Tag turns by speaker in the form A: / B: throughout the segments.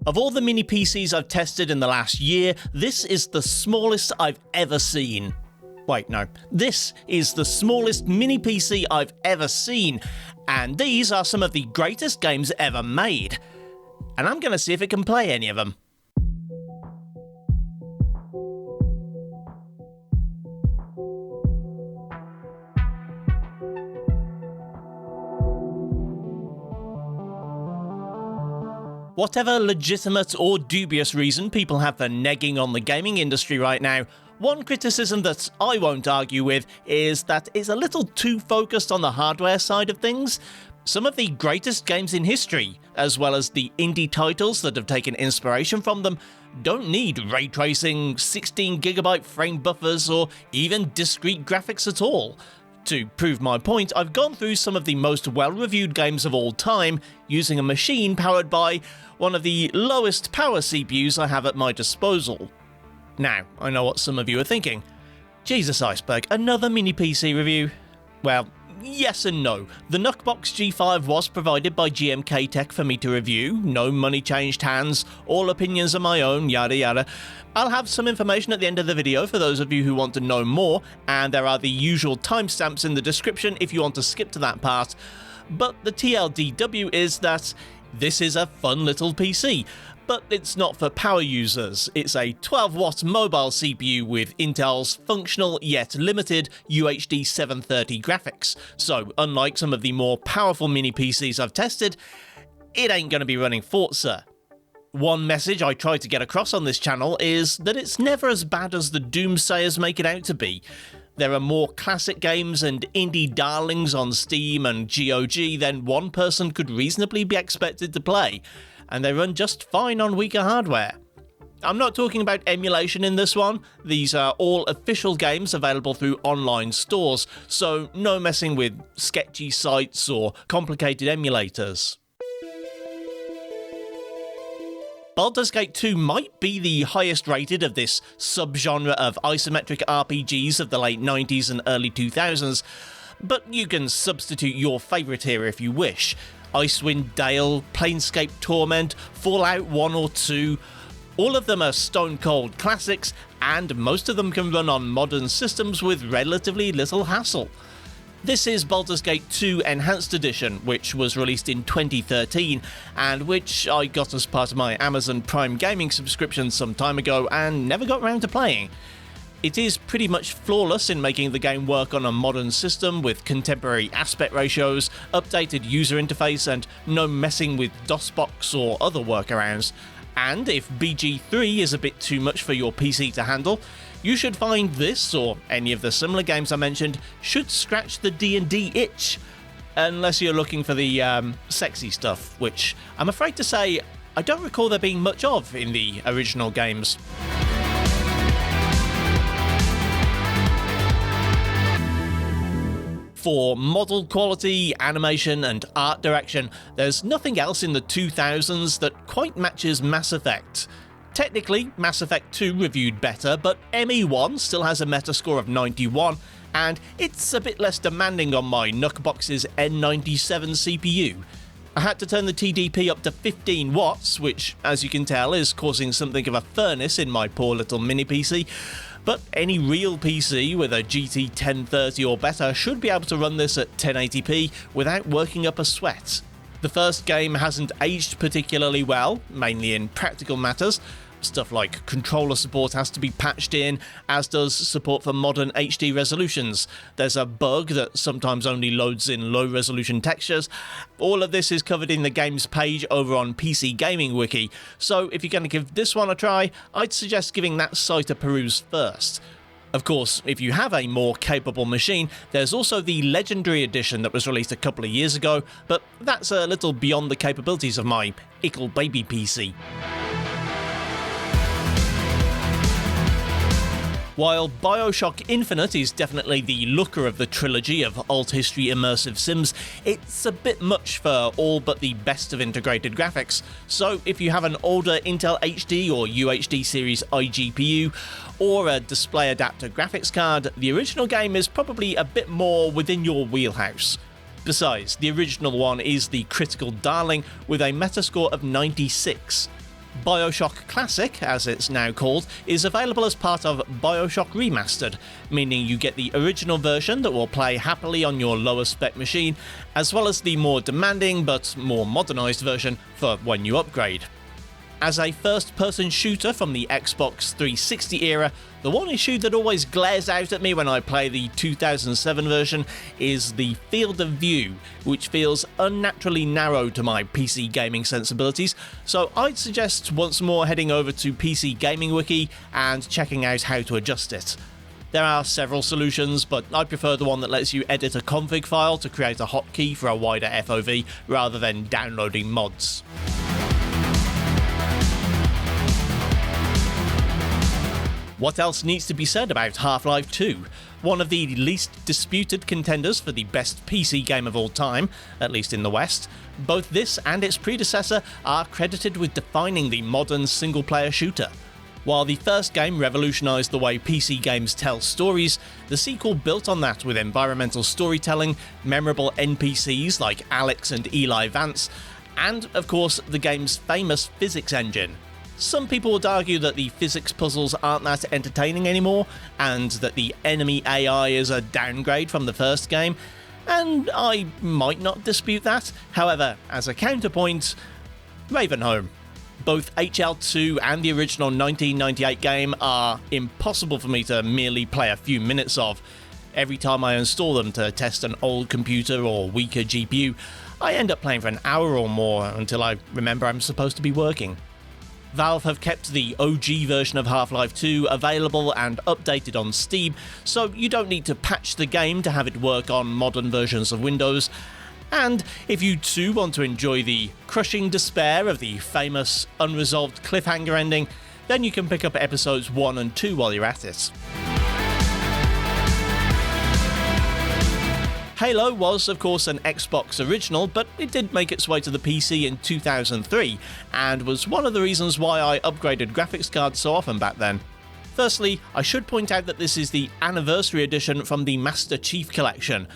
A: Of all the mini PCs I've tested in the last year, this is the smallest I've ever seen. Wait, no. This is the smallest mini PC I've ever seen, and these are some of the greatest games ever made. And I'm gonna see if it can play any of them. Whatever legitimate or dubious reason people have for negging on the gaming industry right now, one criticism that I won't argue with is that it's a little too focused on the hardware side of things. Some of the greatest games in history, as well as the indie titles that have taken inspiration from them, don't need ray tracing, 16GB frame buffers, or even discrete graphics at all. To prove my point, I've gone through some of the most well-reviewed games of all time using a machine powered by one of the lowest power CPUs I have at my disposal. Now, I know what some of you are thinking. Jesus, Iceberg, another mini PC review? Well, yes and no. The NucBox G5 was provided by GMKtec for me to review, no money changed hands, all opinions are my own, yada yada. I'll have some information at the end of the video for those of you who want to know more, and there are the usual timestamps in the description if you want to skip to that part. But the TLDW is that this is a fun little PC. But it's not for power users. It's a 12-watt mobile CPU with Intel's functional yet limited UHD 730 graphics. So, unlike some of the more powerful mini PCs I've tested, it ain't gonna be running Forza. One message I try to get across on this channel is that it's never as bad as the doomsayers make it out to be. There are more classic games and indie darlings on Steam and GOG than one person could reasonably be expected to play, and they run just fine on weaker hardware. I'm not talking about emulation in this one, these are all official games available through online stores, so no messing with sketchy sites or complicated emulators. Baldur's Gate 2 might be the highest rated of this subgenre of isometric RPGs of the late 90s and early 2000s, but you can substitute your favourite here if you wish. Icewind Dale, Planescape Torment, Fallout 1 or 2, all of them are stone-cold classics, and most of them can run on modern systems with relatively little hassle. This is Baldur's Gate 2 Enhanced Edition, which was released in 2013, and which I got as part of my Amazon Prime Gaming subscription some time ago and never got around to playing. It is pretty much flawless in making the game work on a modern system with contemporary aspect ratios, updated user interface, and no messing with DOSBox or other workarounds. And if BG3 is a bit too much for your PC to handle, you should find this, or any of the similar games I mentioned, should scratch the D&D itch. Unless you're looking for the sexy stuff, which I'm afraid to say I don't recall there being much of in the original games. For model quality, animation, and art direction, there's nothing else in the 2000s that quite matches Mass Effect. Technically, Mass Effect 2 reviewed better, but ME1 still has a Metascore of 91, and it's a bit less demanding on my NucBox's N97 CPU. I had to turn the TDP up to 15 watts, which, as you can tell, is causing something of a furnace in my poor little mini PC, but any real PC with a GT 1030 or better should be able to run this at 1080p without working up a sweat. The first game hasn't aged particularly well, mainly in practical matters. Stuff like controller support has to be patched in, as does support for modern HD resolutions. There's a bug that sometimes only loads in low-resolution textures. All of this is covered in the game's page over on PC Gaming Wiki, so if you're going to give this one a try, I'd suggest giving that site a peruse first. Of course, if you have a more capable machine, there's also the Legendary Edition that was released a couple of years ago, but that's a little beyond the capabilities of my ickle baby PC. While BioShock Infinite is definitely the looker of the trilogy of alt-history immersive sims, it's a bit much for all but the best of integrated graphics, so if you have an older Intel HD or UHD series iGPU, or a display adapter graphics card, the original game is probably a bit more within your wheelhouse. Besides, the original one is the critical darling with a Metascore of 96. BioShock Classic, as it's now called, is available as part of BioShock Remastered, meaning you get the original version that will play happily on your lower spec machine, as well as the more demanding but more modernised version for when you upgrade. As a first-person shooter from the Xbox 360 era, the one issue that always glares out at me when I play the 2007 version is the field of view, which feels unnaturally narrow to my PC gaming sensibilities, so I'd suggest once more heading over to PC Gaming Wiki and checking out how to adjust it. There are several solutions, but I prefer the one that lets you edit a config file to create a hotkey for a wider FOV rather than downloading mods. What else needs to be said about Half-Life 2? One of the least disputed contenders for the best PC game of all time, at least in the West. Both this and its predecessor are credited with defining the modern single-player shooter. While the first game revolutionised the way PC games tell stories, the sequel built on that with environmental storytelling, memorable NPCs like Alex and Eli Vance, and, of course, the game's famous physics engine. Some people would argue that the physics puzzles aren't that entertaining anymore, and that the enemy AI is a downgrade from the first game, and I might not dispute that. However, as a counterpoint, Ravenholm. Both HL2 and the original 1998 game are impossible for me to merely play a few minutes of. Every time I install them to test an old computer or weaker GPU, I end up playing for an hour or more until I remember I'm supposed to be working. Valve have kept the OG version of Half-Life 2 available and updated on Steam, so you don't need to patch the game to have it work on modern versions of Windows. And if you too want to enjoy the crushing despair of the famous unresolved cliffhanger ending, then you can pick up episodes 1 and 2 while you're at it. Halo was, of course, an Xbox original, but it did make its way to the PC in 2003, and was one of the reasons why I upgraded graphics cards so often back then. Firstly, I should point out that this is the anniversary edition from the Master Chief Collection.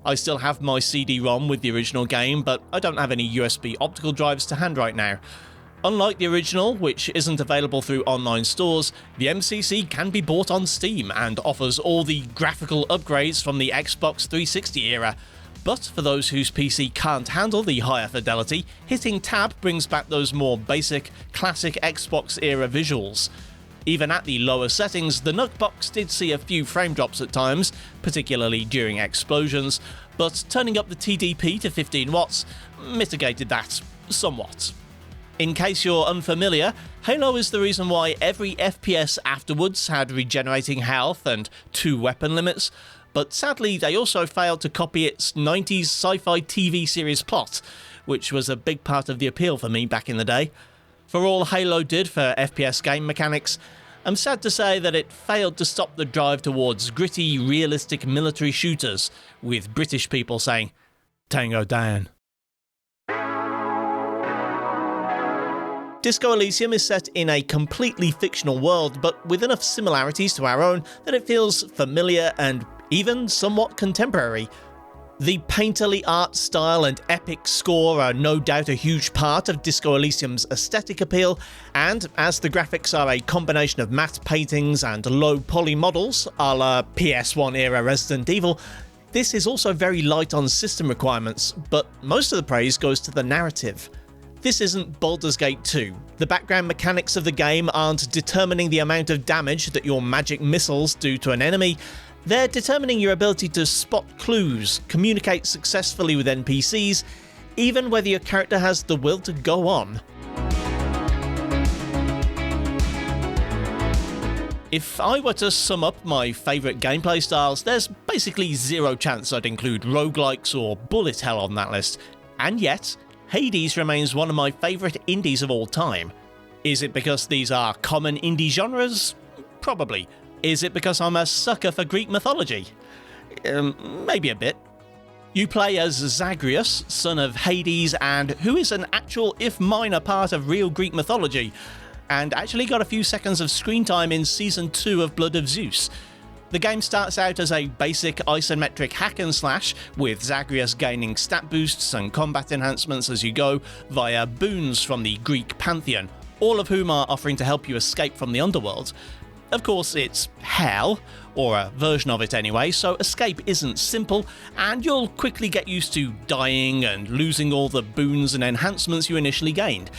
A: I still have my CD-ROM with the original game, but I don't have any USB optical drives to hand right now. Unlike the original, which isn't available through online stores, the MCC can be bought on Steam and offers all the graphical upgrades from the Xbox 360 era. But for those whose PC can't handle the higher fidelity, hitting tab brings back those more basic, classic Xbox era visuals. Even at the lower settings, the NucBox did see a few frame drops at times, particularly during explosions, but turning up the TDP to 15 watts mitigated that somewhat. In case you're unfamiliar, Halo is the reason why every FPS afterwards had regenerating health and 2 weapon limits, but sadly they also failed to copy its 90s sci-fi TV series plot, which was a big part of the appeal for me back in the day. For all Halo did for FPS game mechanics, I'm sad to say that it failed to stop the drive towards gritty, realistic military shooters, with British people saying, "Tango down." Disco Elysium is set in a completely fictional world, but with enough similarities to our own that it feels familiar and even somewhat contemporary. The painterly art style and epic score are no doubt a huge part of Disco Elysium's aesthetic appeal, and as the graphics are a combination of matte paintings and low-poly models, a la PS1-era Resident Evil, this is also very light on system requirements, but most of the praise goes to the narrative. This isn't Baldur's Gate 2. The background mechanics of the game aren't determining the amount of damage that your magic missiles do to an enemy. They're determining your ability to spot clues, communicate successfully with NPCs, even whether your character has the will to go on. If I were to sum up my favourite gameplay styles, there's basically zero chance I'd include roguelikes or bullet hell on that list. And yet, Hades remains one of my favourite indies of all time. Is it because these are common indie genres? Probably. Is it because I'm a sucker for Greek mythology? Maybe a bit. You play as Zagreus, son of Hades, and who is an actual, if minor, part of real Greek mythology, and actually got a few seconds of screen time in Season 2 of Blood of Zeus. The game starts out as a basic isometric hack and slash, with Zagreus gaining stat boosts and combat enhancements as you go via boons from the Greek pantheon, all of whom are offering to help you escape from the underworld. Of course, it's hell, or a version of it anyway, so escape isn't simple, and you'll quickly get used to dying and losing all the boons and enhancements you initially gained.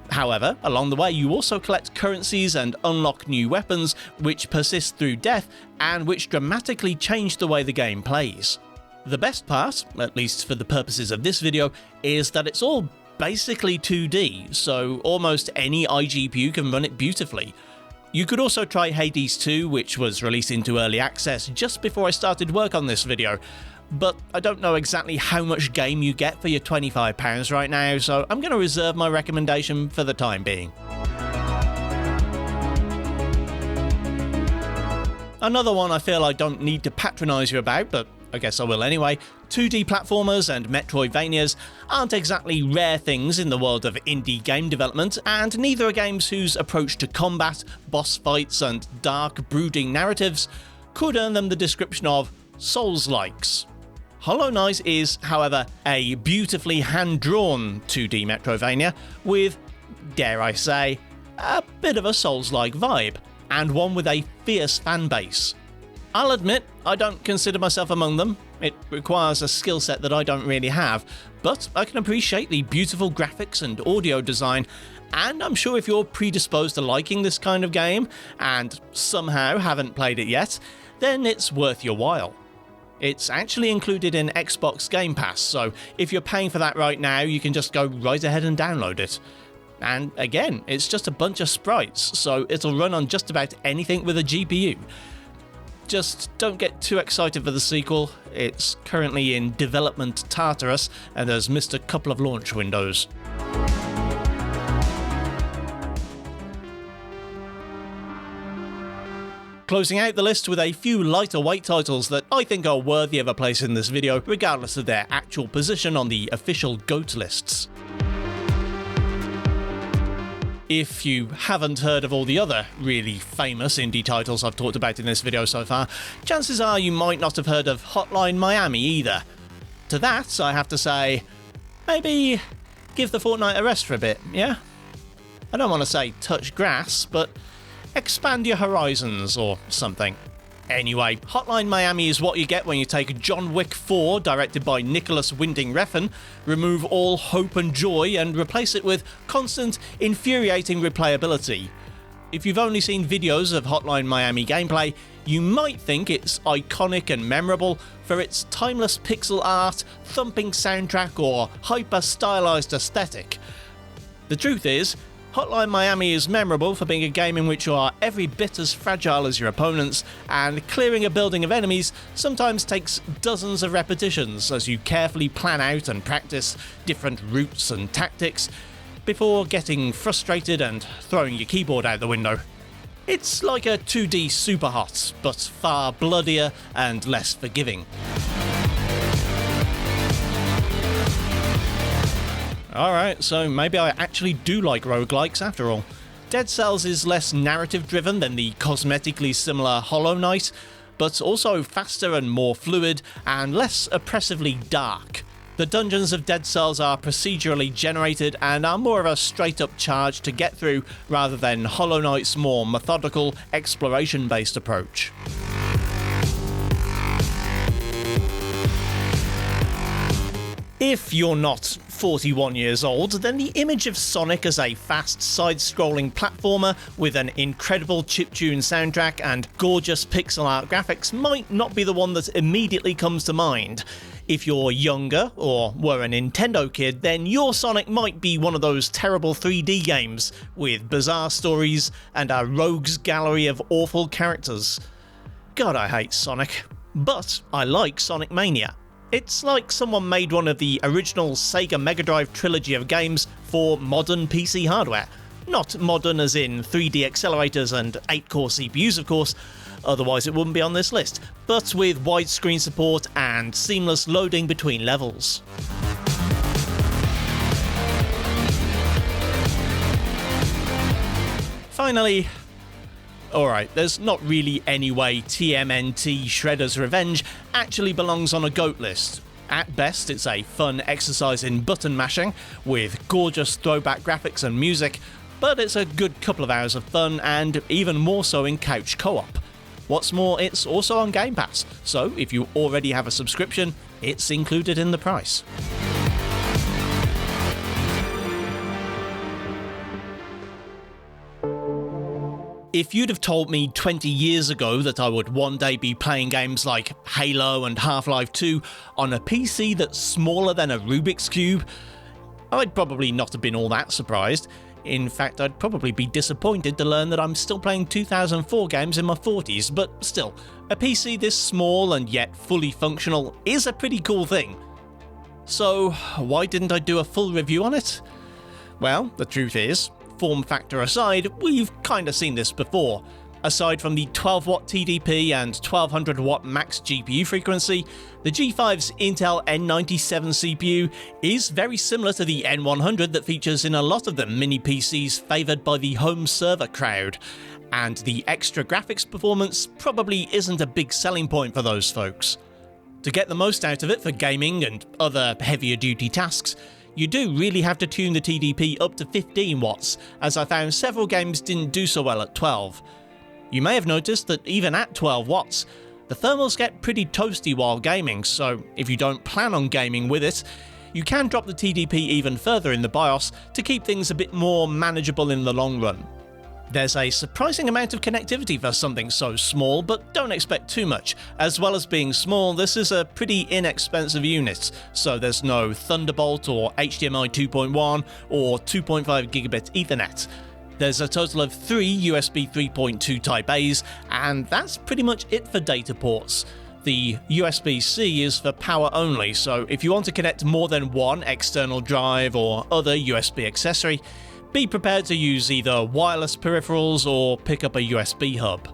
A: However, along the way you also collect currencies and unlock new weapons which persist through death and which dramatically change the way the game plays. The best part, at least for the purposes of this video, is that it's all basically 2D, so almost any iGPU can run it beautifully. You could also try Hades 2, which was released into early access just before I started work on this video, but I don't know exactly how much game you get for your £25 right now, so I'm going to reserve my recommendation for the time being. Another one I feel I don't need to patronise you about, but I guess I will anyway. 2D platformers and Metroidvanias aren't exactly rare things in the world of indie game development, and neither are games whose approach to combat, boss fights, and dark, brooding narratives could earn them the description of Souls-likes. Hollow Knight is, however, a beautifully hand-drawn 2D Metroidvania with, dare I say, a bit of a Souls-like vibe, and one with a fierce fan base. I'll admit, I don't consider myself among them. It requires a skill set that I don't really have, but I can appreciate the beautiful graphics and audio design, and I'm sure if you're predisposed to liking this kind of game, and somehow haven't played it yet, then it's worth your while. It's actually included in Xbox Game Pass, so if you're paying for that right now, you can just go right ahead and download it. And again, it's just a bunch of sprites, so it'll run on just about anything with a GPU. Just don't get too excited for the sequel. It's currently in development Tartarus and has missed a couple of launch windows. Closing out the list with a few lighter weight titles that I think are worthy of a place in this video, regardless of their actual position on the official GOAT lists. If you haven't heard of all the other really famous indie titles I've talked about in this video so far, chances are you might not have heard of Hotline Miami either. To that, I have to say, maybe give the Fortnite a rest for a bit, yeah? I don't want to say touch grass, but expand your horizons or something. Anyway, Hotline Miami is what you get when you take John Wick 4, directed by Nicholas Winding Refn, remove all hope and joy and replace it with constant, infuriating replayability. If you've only seen videos of Hotline Miami gameplay, you might think it's iconic and memorable for its timeless pixel art, thumping soundtrack, or hyper-stylized aesthetic. The truth is, Hotline Miami is memorable for being a game in which you are every bit as fragile as your opponents, and clearing a building of enemies sometimes takes dozens of repetitions as you carefully plan out and practice different routes and tactics before getting frustrated and throwing your keyboard out the window. It's like a 2D Superhot, but far bloodier and less forgiving. Alright, so maybe I actually do like roguelikes after all. Dead Cells is less narrative driven than the cosmetically similar Hollow Knight, but also faster and more fluid, and less oppressively dark. The dungeons of Dead Cells are procedurally generated and are more of a straight up charge to get through rather than Hollow Knight's more methodical, exploration based approach. If you're not 41 years old, then the image of Sonic as a fast side-scrolling platformer with an incredible chiptune soundtrack and gorgeous pixel art graphics might not be the one that immediately comes to mind. If you're younger, or were a Nintendo kid, then your Sonic might be one of those terrible 3D games with bizarre stories and a rogues gallery of awful characters. God, I hate Sonic. But I like Sonic Mania. It's like someone made one of the original Sega Mega Drive trilogy of games for modern PC hardware. Not modern as in 3D accelerators and 8-core CPUs of course, otherwise it wouldn't be on this list, but with widescreen support and seamless loading between levels. Finally, alright, there's not really any way TMNT Shredder's Revenge actually belongs on a GOAT list. At best, it's a fun exercise in button mashing, with gorgeous throwback graphics and music, but it's a good couple of hours of fun, and even more so in couch co-op. What's more, it's also on Game Pass, so if you already have a subscription, it's included in the price. If you'd have told me 20 years ago that I would one day be playing games like Halo and Half-Life 2 on a PC that's smaller than a Rubik's Cube, I'd probably not have been all that surprised. In fact, I'd probably be disappointed to learn that I'm still playing 2004 games in my 40s, but still, a PC this small and yet fully functional is a pretty cool thing. So, why didn't I do a full review on it? Well, the truth is, form factor aside, we've kinda seen this before. Aside from the 12W TDP and 1200W max GPU frequency, the G5's Intel N97 CPU is very similar to the N100 that features in a lot of the mini PCs favoured by the home server crowd, and the extra graphics performance probably isn't a big selling point for those folks. To get the most out of it for gaming and other heavier duty tasks, you do really have to tune the TDP up to 15 watts, as I found several games didn't do so well at 12. You may have noticed that even at 12 watts, the thermals get pretty toasty while gaming, so if you don't plan on gaming with it, you can drop the TDP even further in the BIOS to keep things a bit more manageable in the long run. There's a surprising amount of connectivity for something so small, but don't expect too much. As well as being small, this is a pretty inexpensive unit, so there's no Thunderbolt or HDMI 2.1 or 2.5 gigabit Ethernet. There's a total of 3 USB 3.2 Type A's, and that's pretty much it for data ports. The USB-C is for power only, so if you want to connect more than one external drive or other USB accessory, be prepared to use either wireless peripherals or pick up a USB hub.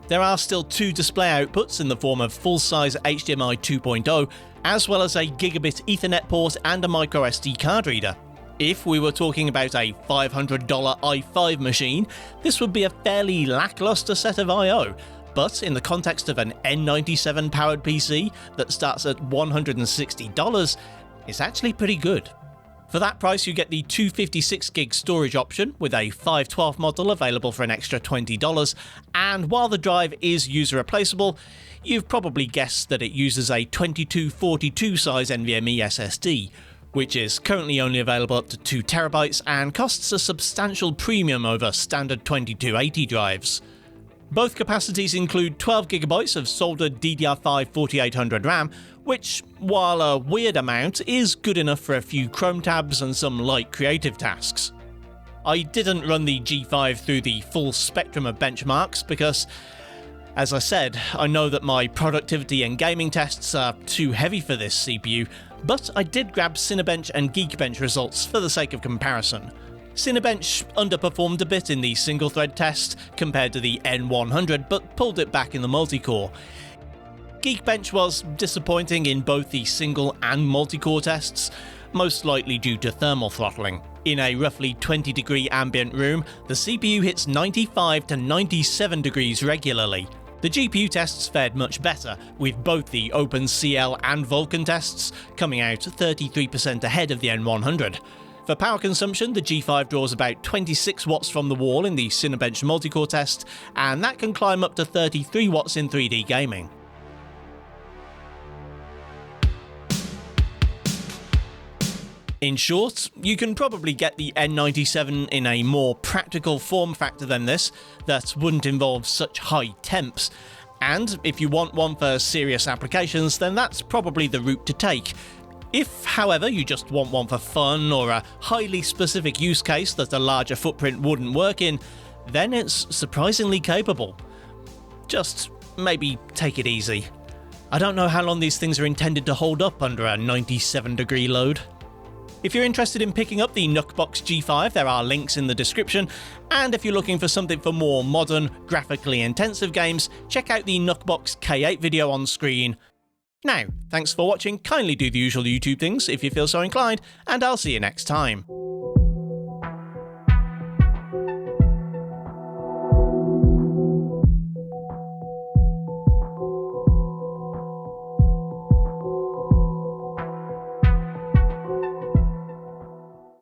A: There are still 2 display outputs in the form of full-size HDMI 2.0, as well as a gigabit Ethernet port and a microSD card reader. If we were talking about a $500 i5 machine, this would be a fairly lackluster set of I/O, but in the context of an N97 powered PC that starts at $160, it's actually pretty good. For that price, you get the 256GB storage option with a 512 model available for an extra $20, and while the drive is user replaceable, you've probably guessed that it uses a 2242 size NVMe SSD, which is currently only available up to 2TB and costs a substantial premium over standard 2280 drives. Both capacities include 12GB of soldered DDR5 4800 RAM, which, while a weird amount, is good enough for a few Chrome tabs and some light creative tasks. I didn't run the G5 through the full spectrum of benchmarks because, as I said, I know that my productivity and gaming tests are too heavy for this CPU, but I did grab Cinebench and Geekbench results for the sake of comparison. Cinebench underperformed a bit in the single-thread test compared to the N100, but pulled it back in the multi-core. Geekbench was disappointing in both the single and multi-core tests, most likely due to thermal throttling. In a roughly 20-degree ambient room, the CPU hits 95 to 97 degrees regularly. The GPU tests fared much better, with both the OpenCL and Vulkan tests coming out 33% ahead of the N100. For power consumption, the G5 draws about 26 watts from the wall in the Cinebench multi-core test, and that can climb up to 33 watts in 3D gaming. In short, you can probably get the N97 in a more practical form factor than this, that wouldn't involve such high temps. And if you want one for serious applications, then that's probably the route to take. If, however, you just want one for fun or a highly specific use case that a larger footprint wouldn't work in, then it's surprisingly capable. Just maybe take it easy. I don't know how long these things are intended to hold up under a 97-degree load. If you're interested in picking up the NucBox G5, there are links in the description, and if you're looking for something for more modern, graphically intensive games, check out the NucBox K8 video on screen. Now, thanks for watching, kindly do the usual YouTube things if you feel so inclined, and I'll see you next time.